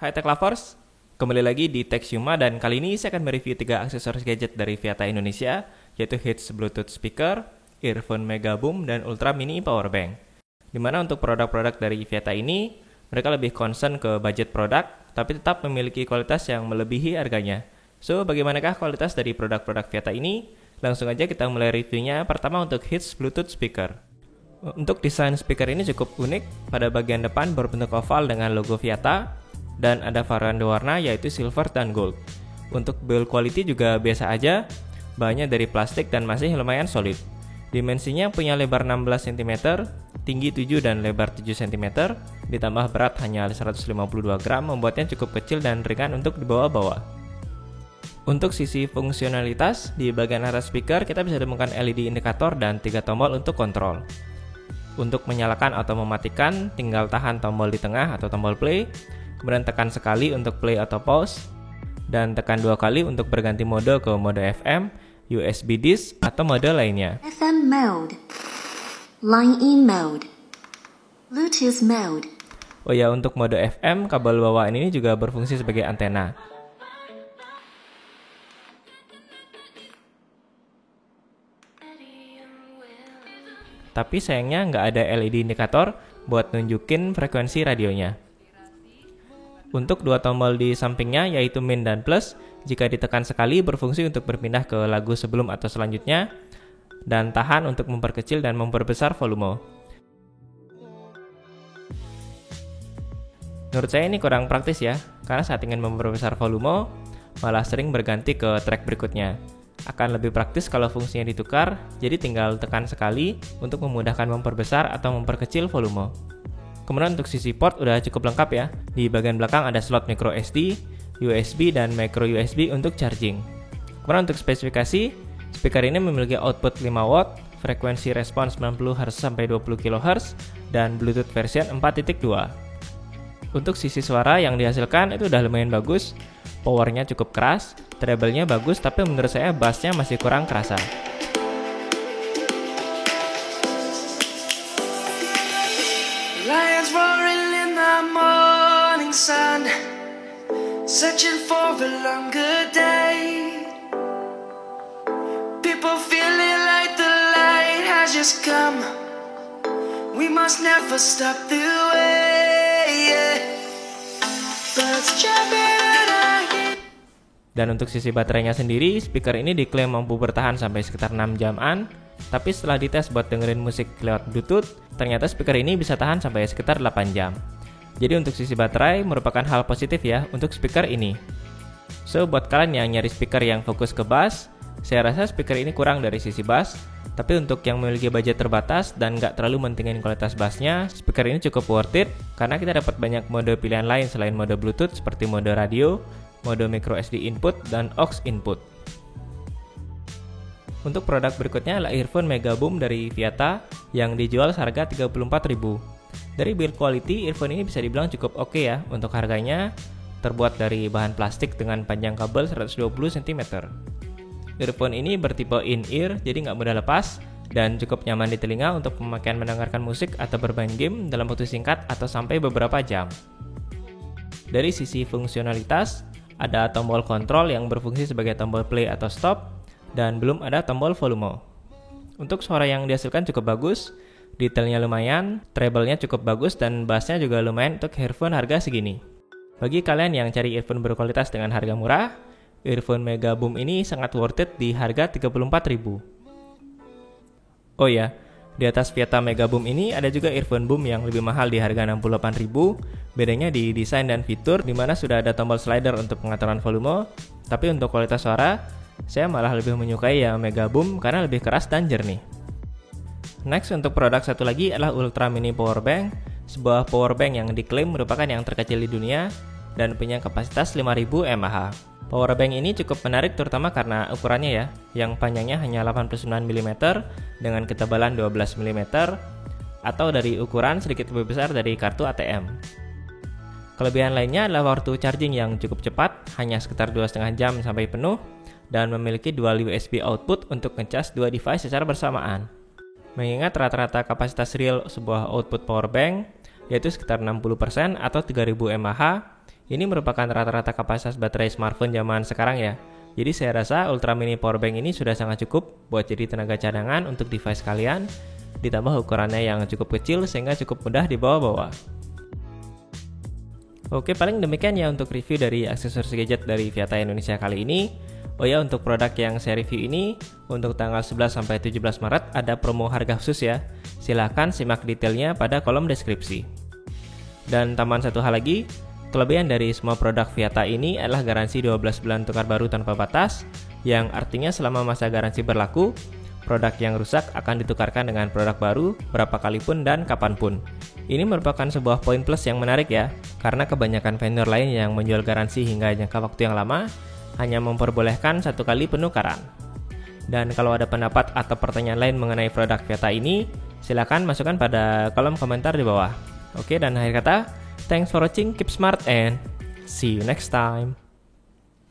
Hai Tech Lovers, kembali lagi di Techsuma dan kali ini saya akan mereview 3 aksesoris gadget dari Viata Indonesia, yaitu Hits Bluetooth Speaker, Earphone Mega Boom, dan Ultra Mini Power Bank. Dimana untuk produk-produk dari Viata ini, mereka lebih concern ke budget produk, tapi tetap memiliki kualitas yang melebihi harganya. So, bagaimanakah kualitas dari produk-produk Viata ini? Langsung aja kita mulai reviewnya. Pertama untuk Hits Bluetooth Speaker. Untuk desain speaker ini cukup unik, pada bagian depan berbentuk oval dengan logo Viata, dan ada varian warna yaitu silver dan gold. Untuk build quality juga biasa aja, bahannya dari plastik dan masih lumayan solid. Dimensinya punya lebar 16 cm, tinggi 7 dan lebar 7 cm, ditambah berat hanya 152 gram, membuatnya cukup kecil dan ringan untuk dibawa-bawa. Untuk sisi fungsionalitas, di bagian atas speaker kita bisa temukan LED indikator dan 3 tombol untuk kontrol. Untuk menyalakan atau mematikan, tinggal tahan tombol di tengah atau tombol play, kemudian tekan sekali untuk play atau pause, dan tekan 2 kali untuk berganti mode ke mode FM, USB disk, atau mode lainnya. FM mode, line in mode, Bluetooth mode. Oh ya, untuk mode FM, kabel bawaan ini juga berfungsi sebagai antena. Tapi sayangnya nggak ada LED indikator buat nunjukin frekuensi radionya. Untuk 2 tombol di sampingnya yaitu min dan plus, jika ditekan sekali berfungsi untuk berpindah ke lagu sebelum atau selanjutnya, dan tahan untuk memperkecil dan memperbesar volume. Menurut saya ini kurang praktis ya, karena saat ingin memperbesar volume, malah sering berganti ke track berikutnya. Akan lebih praktis kalau fungsinya ditukar, jadi tinggal tekan sekali untuk memudahkan memperbesar atau memperkecil volume. Kemudian untuk sisi port udah cukup lengkap ya. Di bagian belakang ada slot micro SD, USB, dan micro USB untuk charging. Kemudian untuk spesifikasi, speaker ini memiliki output 5 watt, frekuensi respon 90 Hz sampai 20 kHz, dan Bluetooth version 4.2. Untuk sisi suara yang dihasilkan itu udah lumayan bagus, powernya cukup keras, treble-nya bagus, tapi menurut saya bass-nya masih kurang kerasa. Lions roaring in the morning sun, searching for a longer day. People feeling like the light has just come. We must never stop the way. Birds jumping and I hear. Dan untuk sisi baterainya sendiri, speaker ini diklaim mampu bertahan sampai sekitar 6 jaman. Tapi setelah dites buat dengerin musik lewat Bluetooth, ternyata speaker ini bisa tahan sampai sekitar 8 jam. Jadi untuk sisi baterai merupakan hal positif ya untuk speaker ini. So buat kalian yang nyari speaker yang fokus ke bass, saya rasa speaker ini kurang dari sisi bass. Tapi untuk yang memiliki budget terbatas dan nggak terlalu mentingin kualitas bassnya, speaker ini cukup worth it karena kita dapat banyak mode pilihan lain selain mode Bluetooth seperti mode radio, mode micro SD input, dan aux input. Untuk produk berikutnya adalah Earphone Mega Boom dari Viata yang dijual seharga 34.000. Dari build quality, earphone ini bisa dibilang cukup oke ya untuk harganya, terbuat dari bahan plastik dengan panjang kabel 120 cm. Earphone ini bertipe in-ear, jadi nggak mudah lepas, dan cukup nyaman di telinga untuk pemakaian mendengarkan musik atau bermain game dalam waktu singkat atau sampai beberapa jam. Dari sisi fungsionalitas, ada tombol kontrol yang berfungsi sebagai tombol play atau stop, dan belum ada tombol volume. Untuk suara yang dihasilkan cukup bagus, detailnya lumayan, treble-nya cukup bagus, dan bass-nya juga lumayan untuk earphone harga segini. Bagi kalian yang cari earphone berkualitas dengan harga murah, Earphone Mega Boom ini sangat worth it di harga 34.000. Oh ya, di atas Viata Mega Boom ini ada juga Earphone Boom yang lebih mahal di harga 68.000. Bedanya di desain dan fitur, dimana sudah ada tombol slider untuk pengaturan volume, tapi untuk kualitas suara, saya malah lebih menyukai ya Mega Boom karena lebih keras dan jernih. Next untuk produk satu lagi adalah Ultra Mini Power Bank, sebuah power bank yang diklaim merupakan yang terkecil di dunia dan punya kapasitas 5000 mAh. Power bank ini cukup menarik terutama karena ukurannya ya, yang panjangnya hanya 89 mm dengan ketebalan 12 mm atau dari ukuran sedikit lebih besar dari kartu ATM. Kelebihan lainnya adalah waktu charging yang cukup cepat, hanya sekitar 2,5 jam sampai penuh, dan memiliki dual USB output untuk ngecas 2 device secara bersamaan. Mengingat rata-rata kapasitas real sebuah output power bank yaitu sekitar 60% atau 3000 mAh, Ini merupakan rata-rata kapasitas baterai smartphone zaman sekarang ya. Jadi saya rasa Ultra Mini Powerbank ini sudah sangat cukup buat jadi tenaga cadangan untuk device kalian, ditambah ukurannya yang cukup kecil sehingga cukup mudah dibawa-bawa. Oke, paling demikian ya untuk review dari aksesoris gadget dari Viata Indonesia kali ini. Oh ya, untuk produk yang saya review ini, untuk tanggal 11 sampai 17 Maret ada promo harga khusus ya. Silahkan simak detailnya pada kolom deskripsi. Dan tambahan satu hal lagi, kelebihan dari semua produk Viata ini adalah garansi 12 bulan tukar baru tanpa batas, yang artinya selama masa garansi berlaku, produk yang rusak akan ditukarkan dengan produk baru berapa kalipun dan kapanpun. Ini merupakan sebuah poin plus yang menarik ya, karena kebanyakan vendor lain yang menjual garansi hingga jangka waktu yang lama hanya memperbolehkan satu kali penukaran. Dan kalau ada pendapat atau pertanyaan lain mengenai produk Viata ini, silakan masukkan pada kolom komentar di bawah. Oke, dan akhir kata, thanks for watching, keep smart and see you next time.